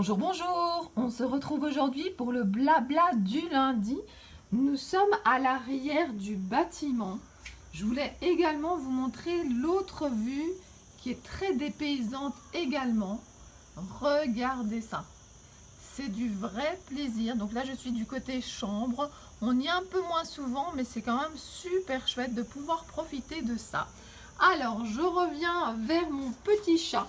Bonjour, bonjour. On se retrouve aujourd'hui pour le blabla du lundi. Nous sommes à l'arrière du bâtiment. Je voulais également vous montrer l'autre vue qui est très dépaysante également. Regardez ça. C'est du vrai plaisir. Donc là, je suis du côté chambre. On y est un peu moins souvent, mais c'est quand même super chouette de pouvoir profiter de ça. Alors, je reviens vers mon petit chat.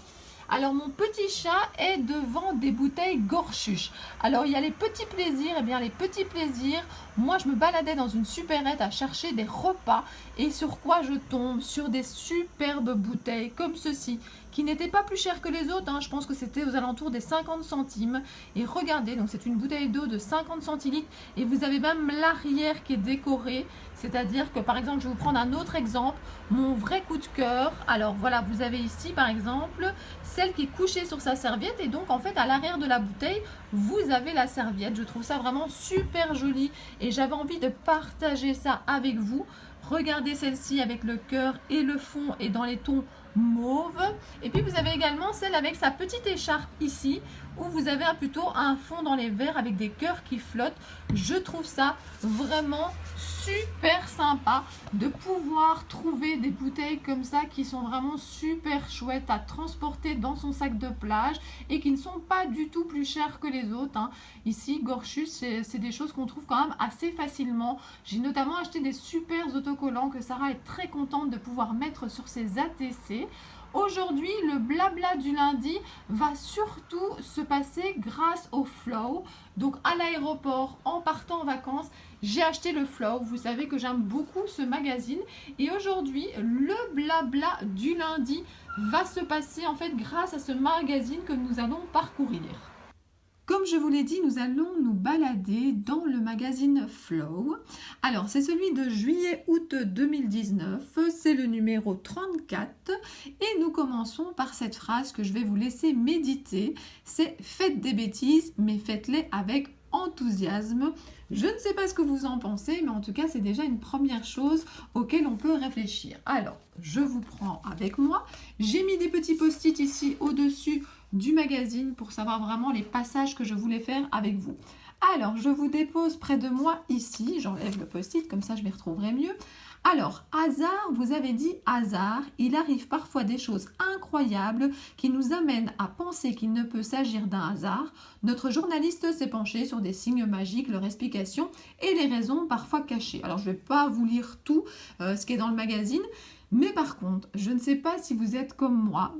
Alors, mon petit chat est devant des bouteilles Gorchuche. Alors, il y a les petits plaisirs. Eh bien, les petits plaisirs, moi, je me baladais dans une supérette à chercher des repas. Et sur quoi je tombe? Sur des superbes bouteilles comme ceci, qui n'étaient pas plus chères que les autres. Je pense que c'était aux alentours des 50 centimes. Et regardez, donc c'est une bouteille d'eau de 50 centilitres. Et vous avez même l'arrière qui est décoré. C'est-à-dire que, par exemple, je vais vous prendre un autre exemple. Mon vrai coup de cœur. Alors, voilà, vous avez ici, par exemple, celle qui est couchée sur sa serviette. Et donc, en fait, à l'arrière de la bouteille, vous avez la serviette. Je trouve ça vraiment super joli. Et j'avais envie de partager ça avec vous. Regardez celle-ci avec le cœur et le fond et dans les tons mauve. Et puis vous avez également celle avec sa petite écharpe ici, où vous avez plutôt un fond dans les verres avec des cœurs qui flottent. Je trouve ça vraiment super sympa de pouvoir trouver des bouteilles comme ça qui sont vraiment super chouettes à transporter dans son sac de plage et qui ne sont pas du tout plus chères que les autres. Ici, Gorchuche, c'est des choses qu'on trouve quand même assez facilement. J'ai notamment acheté des super autocollants que Sarah est très contente de pouvoir mettre sur ses ATC. Aujourd'hui, le blabla du lundi va surtout se passer grâce au Flow. Donc à l'aéroport, en partant en vacances, j'ai acheté le Flow. Vous savez que j'aime beaucoup ce magazine. Et aujourd'hui, le blabla du lundi va se passer en fait grâce à ce magazine que nous allons parcourir. Comme je vous l'ai dit, nous allons nous balader dans le magazine Flow. Alors, c'est celui de juillet-août 2019, c'est le numéro 34 et nous commençons par cette phrase que je vais vous laisser méditer. C'est « Faites des bêtises, mais faites-les avec enthousiasme ». Je ne sais pas ce que vous en pensez, mais en tout cas, c'est déjà une première chose auquel on peut réfléchir. Alors, je vous prends avec moi. J'ai mis des petits post-it ici au-dessus du magazine pour savoir vraiment les passages que je voulais faire avec vous. Alors, je vous dépose près de moi ici. J'enlève le post-it, comme ça je m'y retrouverai mieux. Alors, hasard, vous avez dit hasard, il arrive parfois des choses incroyables qui nous amènent à penser qu'il ne peut s'agir d'un hasard. Notre journaliste s'est penché sur des signes magiques, leur explication et les raisons parfois cachées. Alors, je ne vais pas vous lire tout ce qui est dans le magazine, mais par contre, je ne sais pas si vous êtes comme moi,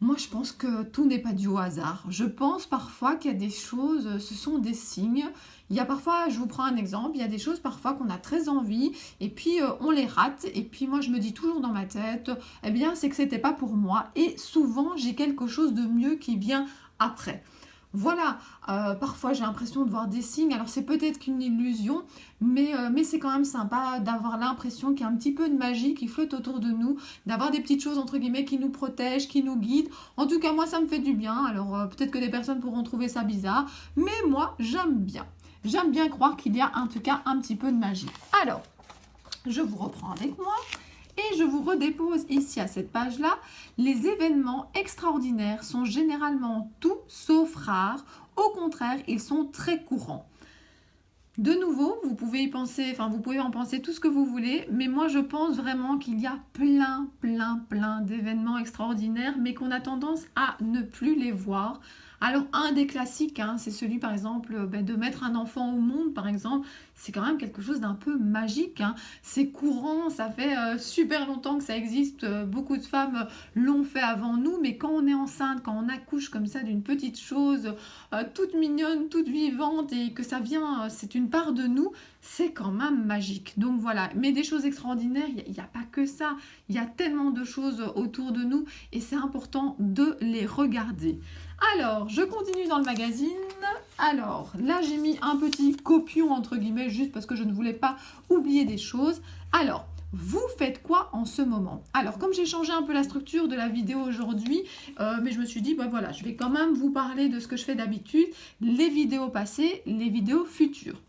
moi, je pense que tout n'est pas dû au hasard. Je pense parfois qu'il y a des choses, ce sont des signes. Il y a parfois, je vous prends un exemple, il y a des choses parfois qu'on a très envie et puis on les rate. Et puis moi, je me dis toujours dans ma tête, eh bien, c'est que c'était pas pour moi. Et souvent, j'ai quelque chose de mieux qui vient après. Voilà, parfois j'ai l'impression de voir des signes, alors c'est peut-être qu'une illusion, mais c'est quand même sympa d'avoir l'impression qu'il y a un petit peu de magie qui flotte autour de nous, d'avoir des petites choses entre guillemets qui nous protègent, qui nous guident. En tout cas, moi ça me fait du bien, alors peut-être que des personnes pourront trouver ça bizarre, mais moi j'aime bien. J'aime bien croire qu'il y a en tout cas un petit peu de magie. Alors, je vous reprends avec moi. Et je vous redépose ici à cette page-là, les événements extraordinaires sont généralement tout sauf rares. Au contraire, ils sont très courants. De nouveau, vous pouvez y penser, vous pouvez en penser tout ce que vous voulez, mais moi je pense vraiment qu'il y a plein d'événements extraordinaires, mais qu'on a tendance à ne plus les voir. Alors un des classiques, c'est celui par exemple de mettre un enfant au monde par exemple, c'est quand même quelque chose d'un peu magique. C'est courant, ça fait super longtemps que ça existe, beaucoup de femmes l'ont fait avant nous, mais quand on est enceinte, quand on accouche comme ça d'une petite chose toute mignonne, toute vivante et que ça vient, c'est une part de nous, c'est quand même magique. Donc voilà, mais des choses extraordinaires, il n'y a pas que ça, il y a tellement de choses autour de nous et c'est important de les regarder. Alors, je continue dans le magazine. Alors, là, j'ai mis un petit copion, entre guillemets, juste parce que je ne voulais pas oublier des choses. Alors, vous faites quoi en ce moment? Alors, comme j'ai changé un peu la structure de la vidéo aujourd'hui, mais je me suis dit, voilà, je vais quand même vous parler de ce que je fais d'habitude, les vidéos passées, les vidéos futures.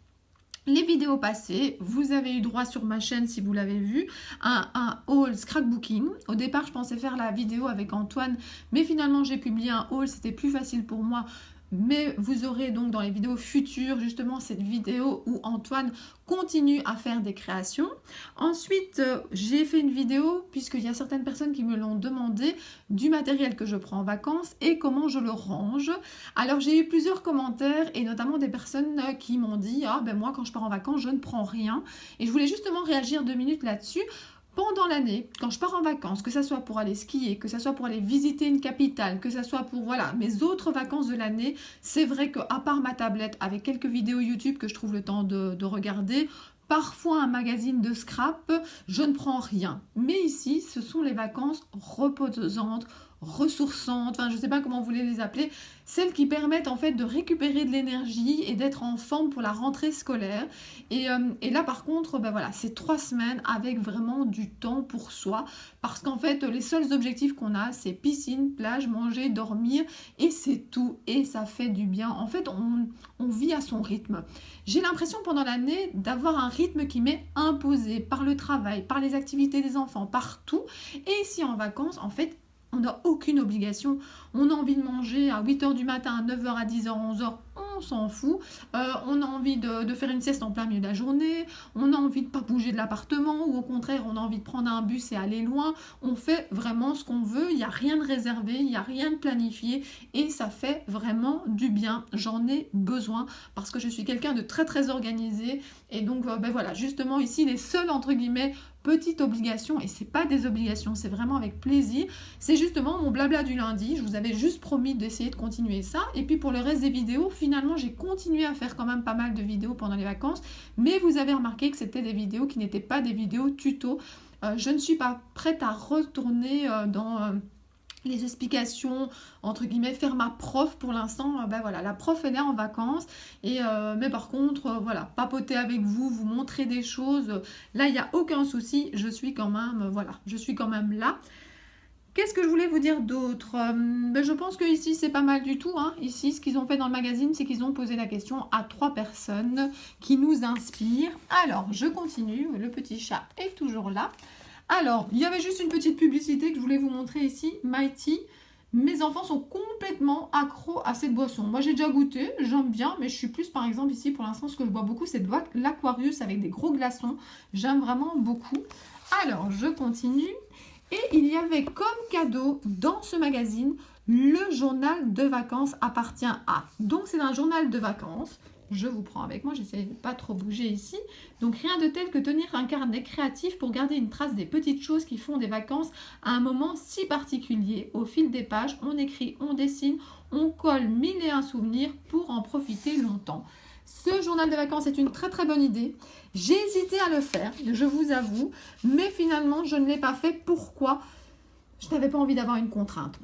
les vidéos passées, vous avez eu droit sur ma chaîne, si vous l'avez vu, un haul scrapbooking. Au départ, je pensais faire la vidéo avec Antoine, mais finalement, j'ai publié un haul. C'était plus facile pour moi. Mais vous aurez donc dans les vidéos futures, justement, cette vidéo où Antoine continue à faire des créations. Ensuite, j'ai fait une vidéo, puisqu'il y a certaines personnes qui me l'ont demandé, du matériel que je prends en vacances et comment je le range. Alors, j'ai eu plusieurs commentaires et notamment des personnes qui m'ont dit « Ah, ben moi, quand je pars en vacances, je ne prends rien. » Et je voulais justement réagir 2 minutes là-dessus. Pendant l'année, quand je pars en vacances, que ce soit pour aller skier, que ce soit pour aller visiter une capitale, que ce soit pour voilà, mes autres vacances de l'année, c'est vrai qu'à part ma tablette, avec quelques vidéos YouTube que je trouve le temps de regarder, parfois un magazine de scrap, je ne prends rien. Mais ici, ce sont les vacances reposantes, ressourçantes, enfin je ne sais pas comment vous voulez les appeler, celles qui permettent en fait de récupérer de l'énergie et d'être en forme pour la rentrée scolaire. Et là par contre, ben voilà, c'est 3 semaines avec vraiment du temps pour soi, parce qu'en fait les seuls objectifs qu'on a, c'est piscine, plage, manger, dormir, et c'est tout, et ça fait du bien. En fait, on vit à son rythme. J'ai l'impression pendant l'année d'avoir un rythme qui m'est imposé par le travail, par les activités des enfants, partout. Et ici en vacances, en fait, on n'a aucune obligation. On a envie de manger à 8h du matin, à 9h, à 10h, 11h, on s'en fout. On a envie de faire une sieste en plein milieu de la journée. On a envie de ne pas bouger de l'appartement, ou au contraire, on a envie de prendre un bus et aller loin. On fait vraiment ce qu'on veut. Il n'y a rien de réservé, il n'y a rien de planifié. Et ça fait vraiment du bien. J'en ai besoin parce que je suis quelqu'un de très très organisé. Et donc, ben voilà, justement ici, les seuls, entre guillemets, petites obligations, et c'est pas des obligations, c'est vraiment avec plaisir, c'est justement mon blabla du lundi. Je vous avais juste promis d'essayer de continuer ça, et puis pour le reste des vidéos, finalement j'ai continué à faire quand même pas mal de vidéos pendant les vacances, mais vous avez remarqué que c'était des vidéos qui n'étaient pas des vidéos tuto. Je ne suis pas prête à retourner dans les explications, entre guillemets, faire ma prof pour l'instant. Ben voilà, la prof elle est en vacances, et mais par contre, voilà, papoter avec vous, vous montrer des choses, là il n'y a aucun souci, je suis quand même, voilà, je suis quand même là. Qu'est-ce que je voulais vous dire d'autre? Ben, je pense que ici c'est pas mal du tout, hein. Ici, ce qu'ils ont fait dans le magazine, c'est qu'ils ont posé la question à 3 personnes qui nous inspirent. Alors, je continue, le petit chat est toujours là. Alors, il y avait juste une petite publicité que je voulais vous montrer ici, Mighty. Mes enfants sont complètement accros à cette boisson. Moi, j'ai déjà goûté, j'aime bien, mais je suis plus, par exemple, ici, pour l'instant, ce que je bois beaucoup, c'est l'Aquarius avec des gros glaçons. J'aime vraiment beaucoup. Alors, je continue. Et il y avait comme cadeau dans ce magazine, le journal de vacances appartient à. Donc, c'est un journal de vacances. Je vous prends avec moi, j'essaie de ne pas trop bouger ici. Donc rien de tel que tenir un carnet créatif pour garder une trace des petites choses qui font des vacances à un moment si particulier. Au fil des pages, on écrit, on dessine, on colle 1001 souvenirs pour en profiter longtemps. Ce journal de vacances est une très très bonne idée. J'ai hésité à le faire, je vous avoue, mais finalement je ne l'ai pas fait. Pourquoi ? Je n'avais pas envie d'avoir une contrainte.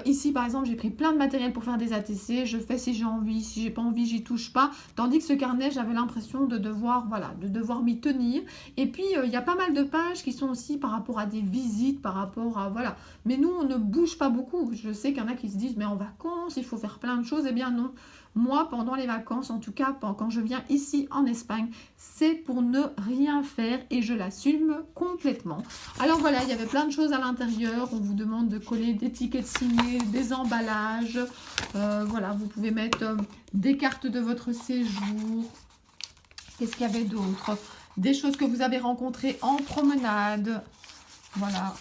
Ici, par exemple, j'ai pris plein de matériel pour faire des ATC. Je fais si j'ai envie, si j'ai pas envie, j'y touche pas. Tandis que ce carnet, j'avais l'impression de devoir, voilà, de devoir m'y tenir. Et puis, il y a pas mal de pages qui sont aussi par rapport à des visites, par rapport à, voilà. Mais nous, on ne bouge pas beaucoup. Je sais qu'il y en a qui se disent, mais en vacances, il faut faire plein de choses. Eh bien non. Moi, pendant les vacances, en tout cas, quand je viens ici en Espagne, c'est pour ne rien faire et je l'assume complètement. Alors voilà, il y avait plein de choses à l'intérieur. On vous demande de coller des tickets signés, des emballages. Voilà, vous pouvez mettre des cartes de votre séjour. Qu'est-ce qu'il y avait d'autre? Des choses que vous avez rencontrées en promenade. Voilà.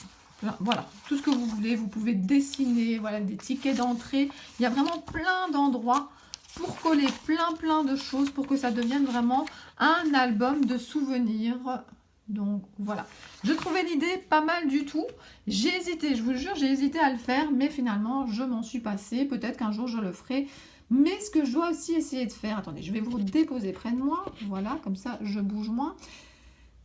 Voilà, tout ce que vous voulez. Vous pouvez dessiner, voilà, des tickets d'entrée. Il y a vraiment plein d'endroits pour coller plein de choses pour que ça devienne vraiment un album de souvenirs. Donc voilà, je trouvais l'idée pas mal du tout. J'ai hésité, je vous jure, j'ai hésité à le faire, mais finalement je m'en suis passée. Peut-être qu'un jour je le ferai. Mais ce que je dois aussi essayer de faire, attendez, je vais vous déposer près de moi, voilà, comme ça je bouge moins.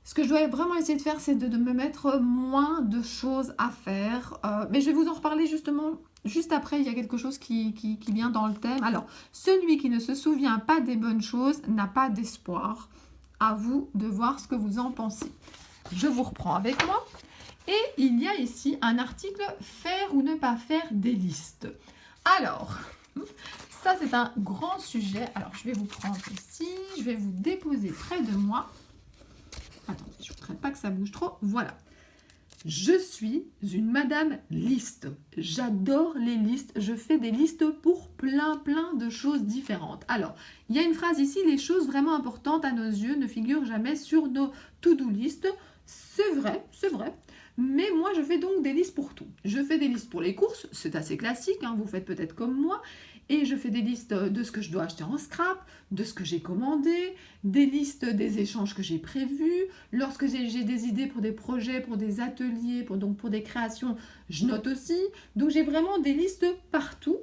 Ce que je dois vraiment essayer de faire, c'est de me mettre moins de choses à faire. Mais je vais vous en reparler justement juste après. Il y a quelque chose qui vient dans le thème. Alors, celui qui ne se souvient pas des bonnes choses n'a pas d'espoir. À vous de voir ce que vous en pensez. Je vous reprends avec moi. Et il y a ici un article « Faire ou ne pas faire des listes ». Alors, ça, c'est un grand sujet. Alors, je vais vous prendre ici. Je vais vous déposer près de moi. Attendez, je ne voudrais pas que ça bouge trop. Voilà. Je suis une madame liste. J'adore les listes. Je fais des listes pour plein de choses différentes. Alors, il y a une phrase ici, les choses vraiment importantes à nos yeux ne figurent jamais sur nos to-do list. C'est vrai, c'est vrai. Mais moi, je fais donc des listes pour tout. Je fais des listes pour les courses, c'est assez classique, hein, vous faites peut-être comme moi. Et je fais des listes de ce que je dois acheter en scrap, de ce que j'ai commandé, des listes des échanges que j'ai prévus. Lorsque j'ai des idées pour des projets, pour des ateliers, pour des créations, je note aussi. Donc j'ai vraiment des listes partout.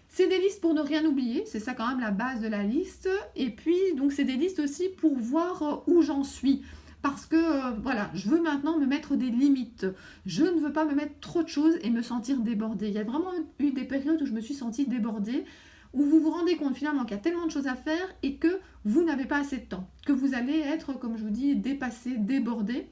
C'est des listes pour ne rien oublier, c'est ça quand même la base de la liste. Et puis, donc c'est des listes aussi pour voir où j'en suis. Parce que, voilà, je veux maintenant me mettre des limites. Je ne veux pas me mettre trop de choses et me sentir débordée. Il y a vraiment eu des périodes où je me suis sentie débordée, où vous vous rendez compte finalement qu'il y a tellement de choses à faire et que vous n'avez pas assez de temps. Que vous allez être, comme je vous dis, dépassé, débordé.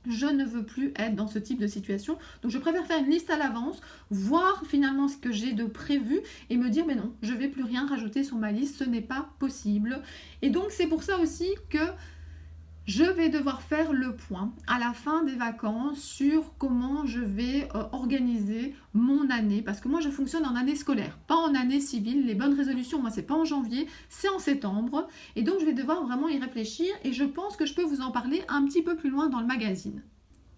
Je ne veux plus être dans ce type de situation. Donc je préfère faire une liste à l'avance, voir finalement ce que j'ai de prévu et me dire mais non, je ne vais plus rien rajouter sur ma liste, ce n'est pas possible. Et donc c'est pour ça aussi que je vais devoir faire le point à la fin des vacances sur comment je vais organiser mon année. Parce que moi, je fonctionne en année scolaire, pas en année civile. Les bonnes résolutions, moi, c'est pas en janvier, c'est en septembre. Et donc, je vais devoir vraiment y réfléchir. Et je pense que je peux vous en parler un petit peu plus loin dans le magazine.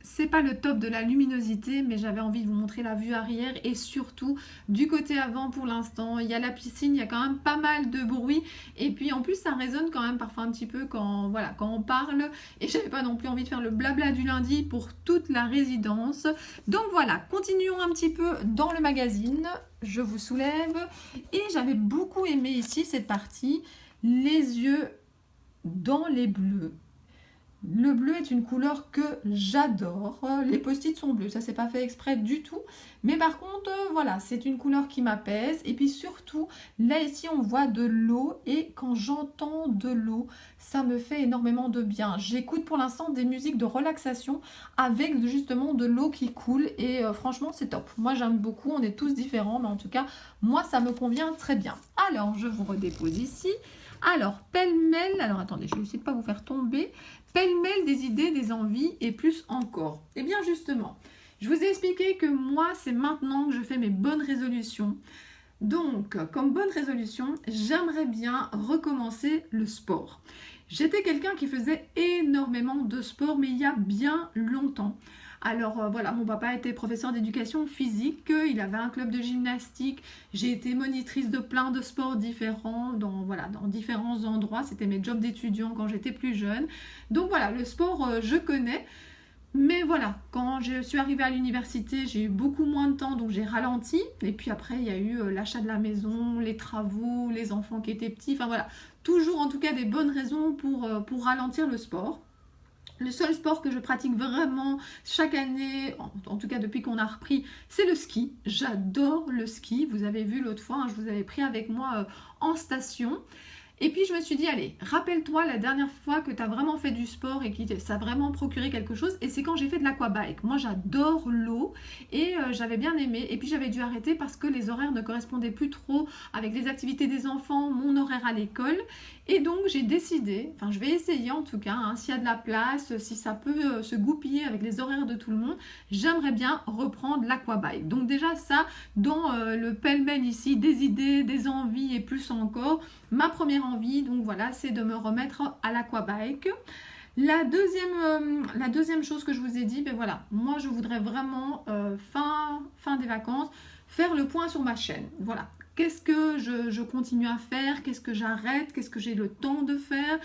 C'est pas le top de la luminosité, mais j'avais envie de vous montrer la vue arrière et surtout du côté avant pour l'instant. Il y a la piscine, il y a quand même pas mal de bruit et puis en plus ça résonne quand même parfois un petit peu quand, voilà, quand on parle et j'avais pas non plus envie de faire le blabla du lundi pour toute la résidence. Donc voilà, continuons un petit peu dans le magazine. Je vous soulève et j'avais beaucoup aimé ici cette partie, les yeux dans les bleus. Le bleu est une couleur que j'adore. Les post-it sont bleus, ça c'est pas fait exprès du tout. Mais par contre, voilà, c'est une couleur qui m'apaise. Et puis surtout, là ici on voit de l'eau et quand j'entends de l'eau, ça me fait énormément de bien. J'écoute pour l'instant des musiques de relaxation avec justement de l'eau qui coule et franchement c'est top. Moi j'aime beaucoup, on est tous différents, mais en tout cas, moi ça me convient très bien. Alors, je vous redépose ici. Alors, pêle-mêle, alors attendez, je vais essayer de ne pas vous faire tomber. Pêle-mêle des idées, des envies et plus encore. Eh bien justement, je vous ai expliqué que moi, c'est maintenant que je fais mes bonnes résolutions. Donc, comme bonne résolution, j'aimerais bien recommencer le sport. J'étais quelqu'un qui faisait énormément de sport, mais il y a bien longtemps. Alors voilà, mon papa était professeur d'éducation physique, il avait un club de gymnastique, j'ai été monitrice de plein de sports différents dans différents endroits, c'était mes jobs d'étudiant quand j'étais plus jeune. Donc voilà, le sport je connais, mais voilà, quand je suis arrivée à l'université, j'ai eu beaucoup moins de temps, donc j'ai ralenti. Et puis après, il y a eu l'achat de la maison, les travaux, les enfants qui étaient petits, enfin voilà, toujours en tout cas des bonnes raisons pour ralentir le sport. Le seul sport que je pratique vraiment chaque année, en tout cas depuis qu'on a repris, c'est le ski. J'adore le ski. Vous avez vu l'autre fois, hein, je vous avais pris avec moi en station. Et puis je me suis dit, allez, rappelle-toi la dernière fois que tu as vraiment fait du sport et que ça a vraiment procuré quelque chose. Et c'est quand j'ai fait de l'aquabike. Moi j'adore l'eau et j'avais bien aimé. Et puis j'avais dû arrêter parce que les horaires ne correspondaient plus trop avec les activités des enfants, mon horaire à l'école. Et donc j'ai décidé, enfin je vais essayer en tout cas, hein, s'il y a de la place, si ça peut se goupiller avec les horaires de tout le monde, j'aimerais bien reprendre l'aquabike. Donc déjà ça, dans le pêle-mêle ici, des idées, des envies et plus encore, ma première envie, donc voilà, c'est de me remettre à l'aquabike. La deuxième chose que je vous ai dit, ben voilà, moi je voudrais vraiment, fin des vacances, faire le point sur ma chaîne. Voilà. Qu'est-ce que je continue à faire? Qu'est-ce que j'arrête? Qu'est-ce que j'ai le temps de faire?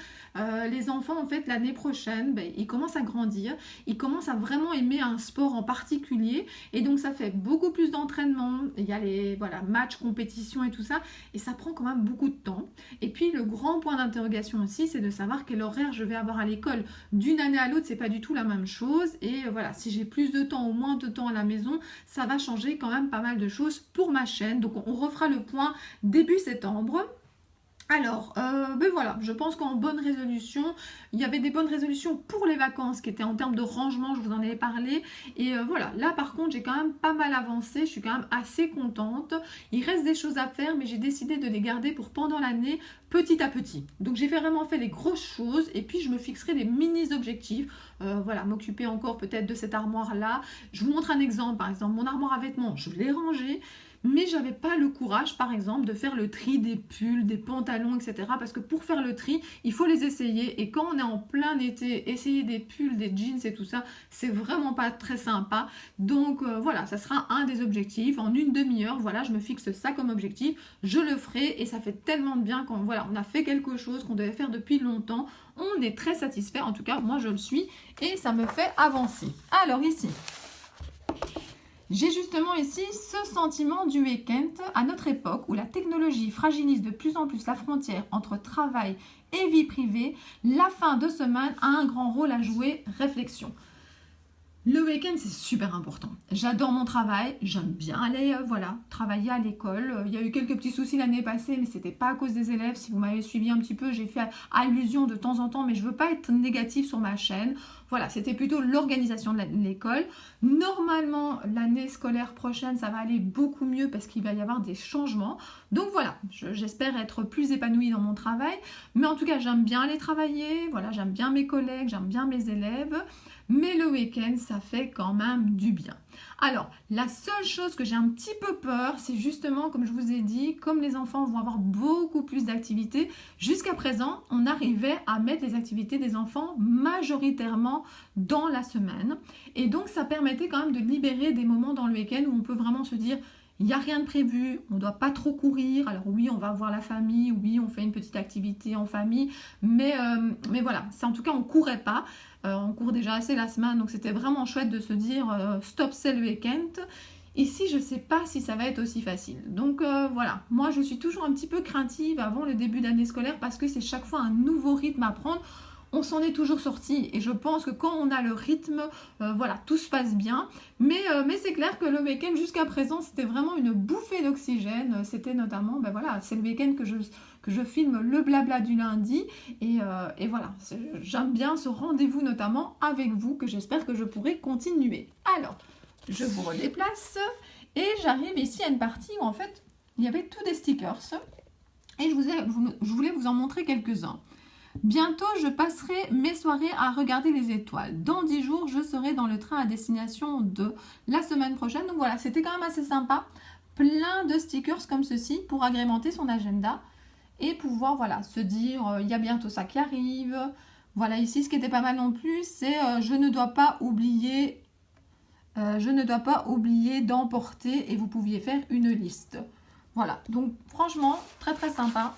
Les enfants, en fait, l'année prochaine, ben, ils commencent à grandir. Ils commencent à vraiment aimer un sport en particulier. Et donc, ça fait beaucoup plus d'entraînement. Il y a les matchs, compétitions et tout ça. Et ça prend quand même beaucoup de temps. Et puis, le grand point d'interrogation aussi, c'est de savoir quel horaire je vais avoir à l'école. D'une année à l'autre, c'est pas du tout la même chose. Et voilà, si j'ai plus de temps ou moins de temps à la maison, ça va changer quand même pas mal de choses pour ma chaîne. Donc, on refera le point début septembre. Alors, ben voilà, je pense qu'en bonne résolution, il y avait des bonnes résolutions pour les vacances qui étaient en termes de rangement, je vous en avais parlé. Et voilà, là par contre, j'ai quand même pas mal avancé, je suis quand même assez contente. Il reste des choses à faire, mais j'ai décidé de les garder pour pendant l'année, petit à petit. Donc j'ai vraiment fait les grosses choses et puis je me fixerai des mini-objectifs. Voilà, m'occuper encore peut-être de cette armoire-là. Je vous montre un exemple, par exemple, mon armoire à vêtements, je l'ai rangée. Mais j'avais pas le courage, par exemple, de faire le tri des pulls, des pantalons, etc. Parce que pour faire le tri, il faut les essayer. Et quand on est en plein été, essayer des pulls, des jeans et tout ça, c'est vraiment pas très sympa. Donc voilà, ça sera un des objectifs. En une demi-heure, voilà, je me fixe ça comme objectif. Je le ferai et ça fait tellement de bien quand voilà, on a fait quelque chose qu'on devait faire depuis longtemps. On est très satisfait. En tout cas, moi je le suis et ça me fait avancer. Alors ici. J'ai justement ici ce sentiment du week-end à notre époque où la technologie fragilise de plus en plus la frontière entre travail et vie privée. La fin de semaine a un grand rôle à jouer. Réflexion. Le week-end, c'est super important. J'adore mon travail, j'aime bien aller voilà, travailler à l'école. Il y a eu quelques petits soucis l'année passée, mais c'était pas à cause des élèves. Si vous m'avez suivi un petit peu, j'ai fait allusion de temps en temps, mais je veux pas être négative sur ma chaîne. Voilà, c'était plutôt l'organisation de l'école. Normalement, l'année scolaire prochaine, ça va aller beaucoup mieux parce qu'il va y avoir des changements. Donc voilà, j'espère être plus épanouie dans mon travail. Mais en tout cas, j'aime bien aller travailler. Voilà, j'aime bien mes collègues, j'aime bien mes élèves. Mais le week-end, ça fait quand même du bien. Alors, la seule chose que j'ai un petit peu peur, c'est justement, comme je vous ai dit, comme les enfants vont avoir beaucoup plus d'activités, jusqu'à présent, on arrivait à mettre les activités des enfants majoritairement dans la semaine. Et donc, ça permettait quand même de libérer des moments dans le week-end où on peut vraiment se dire, il n'y a rien de prévu, on ne doit pas trop courir. Alors oui, on va voir la famille, oui, on fait une petite activité en famille, mais voilà, en tout cas, on ne courait pas. On court déjà assez la semaine, donc c'était vraiment chouette de se dire stop, c'est le week-end. Ici, je ne sais pas si ça va être aussi facile. Donc voilà, moi je suis toujours un petit peu craintive avant le début d'année scolaire parce que c'est chaque fois un nouveau rythme à prendre. On s'en est toujours sorti et je pense que quand on a le rythme, voilà, tout se passe bien. Mais c'est clair que le week-end jusqu'à présent, c'était vraiment une bouffée d'oxygène. C'était notamment, ben voilà, c'est le week-end que je filme le blabla du lundi. Et voilà, j'aime bien ce rendez-vous notamment avec vous que j'espère que je pourrai continuer. Alors, je vous redéplace et j'arrive ici à une partie où en fait, il y avait tous des stickers. Et je voulais vous en montrer quelques-uns. Bientôt, je passerai mes soirées à regarder les étoiles. Dans 10 jours, je serai dans le train à destination de la semaine prochaine. Donc voilà, c'était quand même assez sympa. Plein de stickers comme ceci pour agrémenter son agenda et pouvoir voilà, se dire il y a bientôt ça qui arrive. Voilà, ici, ce qui était pas mal non plus, c'est je ne dois pas oublier d'emporter et vous pouviez faire une liste. Voilà, donc franchement, très très sympa.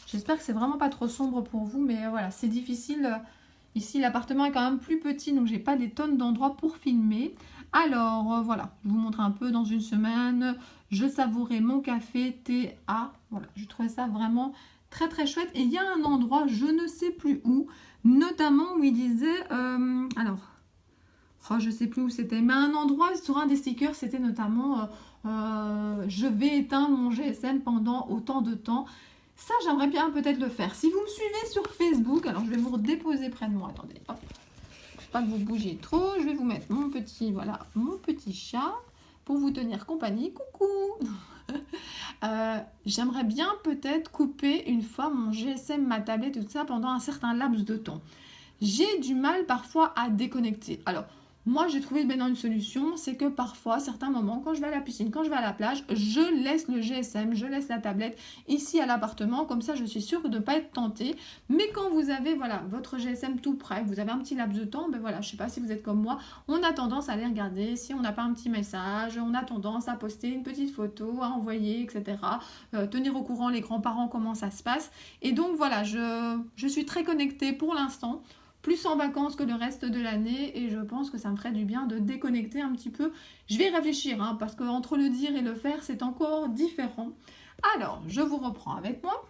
J'espère que c'est vraiment pas trop sombre pour vous, mais voilà, c'est difficile. Ici, l'appartement est quand même plus petit, donc j'ai pas des tonnes d'endroits pour filmer. Alors, voilà, je vous montre un peu dans une semaine. Je savourais mon café, thé, voilà, je trouvais ça vraiment très très chouette. Et il y a un endroit, je ne sais plus où, notamment où il disait, je sais plus où c'était, mais un endroit sur un des stickers, c'était notamment, je vais éteindre mon GSM pendant autant de temps. Ça, j'aimerais bien peut-être le faire. Si vous me suivez sur Facebook, alors je vais vous redéposer près de moi. Attendez, hop. Pas que vous bougiez trop. Je vais vous mettre mon petit chat pour vous tenir compagnie. Coucou. J'aimerais bien peut-être couper une fois mon GSM, ma tablette, tout ça pendant un certain laps de temps. J'ai du mal parfois à déconnecter. Alors, moi, j'ai trouvé maintenant une solution, c'est que parfois, certains moments, quand je vais à la piscine, quand je vais à la plage, je laisse le GSM, je laisse la tablette ici à l'appartement, comme ça je suis sûre de ne pas être tentée. Mais quand vous avez voilà, votre GSM tout prêt, vous avez un petit laps de temps, ben voilà, je ne sais pas si vous êtes comme moi, on a tendance à aller regarder, si on n'a pas un petit message, on a tendance à poster une petite photo, à envoyer, etc. Tenir au courant les grands-parents comment ça se passe. Et donc voilà, je suis très connectée pour l'instant, plus en vacances que le reste de l'année et je pense que ça me ferait du bien de déconnecter un petit peu. Je vais y réfléchir hein, parce qu'entre le dire et le faire, c'est encore différent. Alors, je vous reprends avec moi.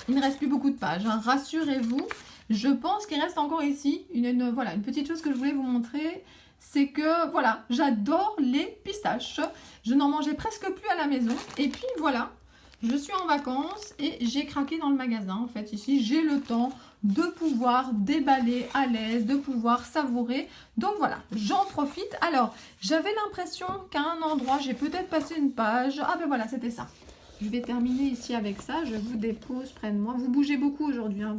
Il ne reste plus beaucoup de pages, hein, rassurez-vous. Je pense qu'il reste encore ici voilà, une petite chose que je voulais vous montrer. C'est que, voilà, j'adore les pistaches. Je n'en mangeais presque plus à la maison. Et puis, voilà, je suis en vacances et j'ai craqué dans le magasin. En fait, ici, j'ai le temps de pouvoir déballer à l'aise, de pouvoir savourer. Donc voilà, j'en profite. Alors, j'avais l'impression qu'à un endroit, j'ai peut-être passé une page. Ah ben voilà, c'était ça. Je vais terminer ici avec ça. Je vous dépose près de moi. Vous bougez beaucoup aujourd'hui. Hein.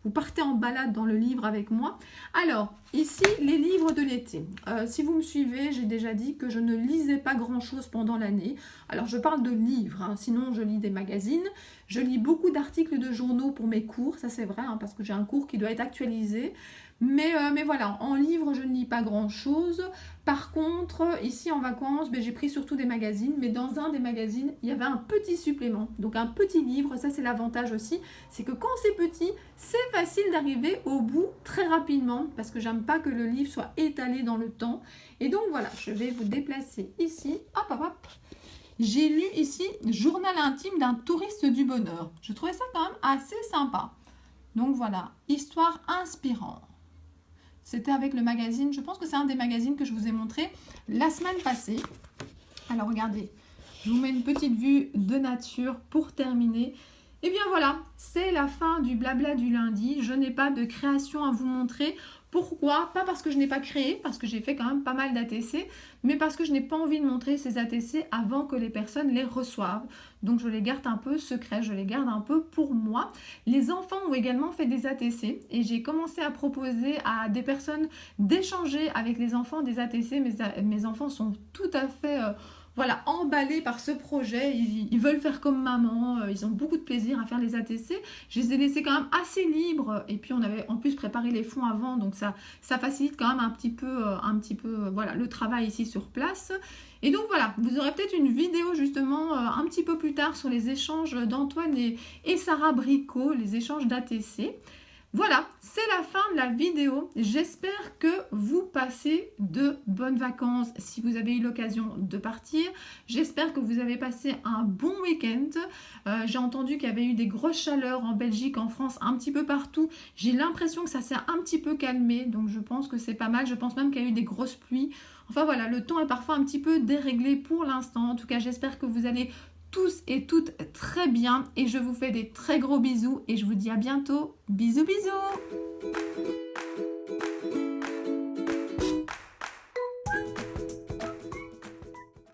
Vous partez en balade dans le livre avec moi. Alors, ici, les livres de l'été. Si vous me suivez, j'ai déjà dit que je ne lisais pas grand-chose pendant l'année. Alors, je parle de livres. Hein. Sinon, je lis des magazines. Je lis beaucoup d'articles de journaux pour mes cours. Ça, c'est vrai, hein, parce que j'ai un cours qui doit être actualisé. Mais voilà, en livre, je ne lis pas grand-chose. Par contre, ici en vacances, j'ai pris surtout des magazines. Mais dans un des magazines, il y avait un petit supplément. Donc un petit livre, ça c'est l'avantage aussi. C'est que quand c'est petit, c'est facile d'arriver au bout très rapidement. Parce que j'aime pas que le livre soit étalé dans le temps. Et donc voilà, je vais vous déplacer ici. Hop, hop, hop. J'ai lu ici « Journal intime d'un touriste du bonheur ». Je trouvais ça quand même assez sympa. Donc voilà, histoire inspirante. C'était avec le magazine, je pense que c'est un des magazines que je vous ai montré la semaine passée. Alors regardez, je vous mets une petite vue de nature pour terminer. Et bien voilà, c'est la fin du blabla du lundi. Je n'ai pas de création à vous montrer. Pourquoi? Pas parce que je n'ai pas créé, parce que j'ai fait quand même pas mal d'ATC, mais parce que je n'ai pas envie de montrer ces ATC avant que les personnes les reçoivent. Donc je les garde un peu secrets, je les garde un peu pour moi. Les enfants ont également fait des ATC et j'ai commencé à proposer à des personnes d'échanger avec les enfants des ATC. Mes enfants sont tout à fait... voilà, emballés par ce projet, ils veulent faire comme maman, ils ont beaucoup de plaisir à faire les ATC. Je les ai laissés quand même assez libres et puis on avait en plus préparé les fonds avant, donc ça facilite quand même un petit peu voilà, le travail ici sur place. Et donc voilà, vous aurez peut-être une vidéo justement un petit peu plus tard sur les échanges d'Antoine et Sarah Bricot, les échanges d'ATC. Voilà, c'est la fin de la vidéo. J'espère que vous passez de bonnes vacances si vous avez eu l'occasion de partir. J'espère que vous avez passé un bon week-end. J'ai entendu qu'il y avait eu des grosses chaleurs en Belgique, en France, un petit peu partout. J'ai l'impression que ça s'est un petit peu calmé, donc je pense que c'est pas mal. Je pense même qu'il y a eu des grosses pluies. Enfin voilà, le temps est parfois un petit peu déréglé pour l'instant. En tout cas, j'espère que vous allez tous et toutes très bien et je vous fais des très gros bisous et je vous dis à bientôt. Bisous bisous.